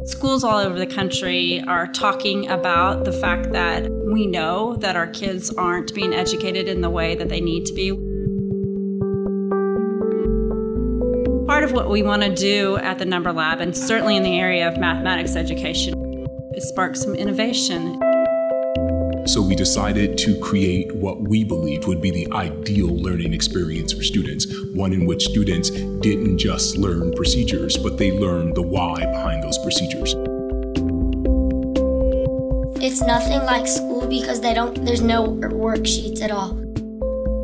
Schools all over the country are talking about the fact that we know that our kids aren't being educated in the way that they need to be. Part of what we want to do at the Number Lab, and certainly in the area of mathematics education, is spark some innovation. So we decided to create what we believed would be the ideal learning experience for students, one in which students didn't just learn procedures, but they learned the why behind those procedures. It's nothing like school because there's no worksheets at all.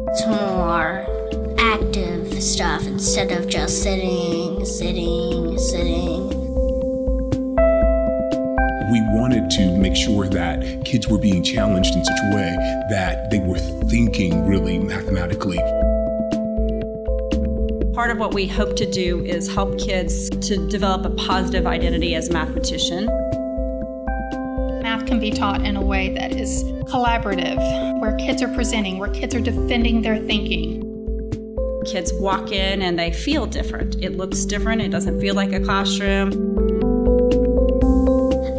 It's more active stuff instead of just sitting. We wanted to make sure that kids were being challenged in such a way that they were thinking really mathematically. Part of what we hope to do is help kids to develop a positive identity as a mathematician. Math can be taught in a way that is collaborative, where kids are presenting, where kids are defending their thinking. Kids walk in and they feel different. It looks different. It doesn't feel like a classroom.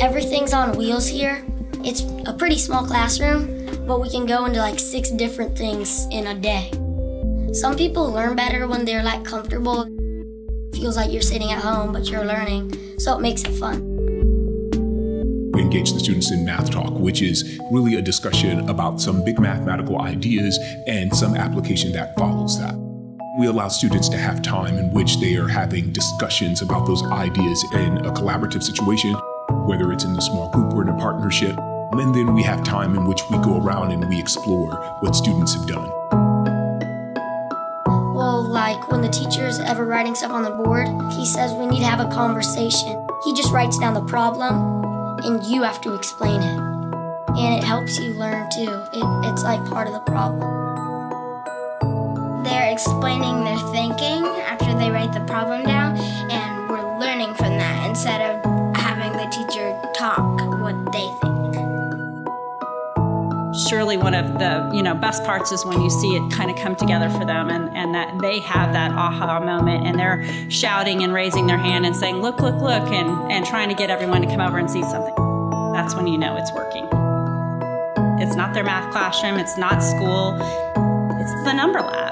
Everything's on wheels here. It's a pretty small classroom, but we can go into like 6 different things in a day. Some people learn better when they're like comfortable. It feels like you're sitting at home, but you're learning, so it makes it fun. We engage the students in Math Talk, which is really a discussion about some big mathematical ideas and some application that follows that. We allow students to have time in which they are having discussions about those ideas in a collaborative situation, whether it's in a small group or in a partnership. And then we have time in which we go around and we explore what students have done. Well, like when the teacher's ever writing stuff on the board, he says we need to have a conversation. He just writes down the problem and you have to explain it. And it helps you learn too. It's like part of the problem. They're explaining their thinking after they write the problem down, and we're learning from that instead of having the teacher talk what they think. Surely one of the best parts is when you see it kind of come together for them and that they have that aha moment and they're shouting and raising their hand and saying, look, look, look, and trying to get everyone to come over and see something. That's when you know it's working. It's not their math classroom, it's not school, it's the Number Lab.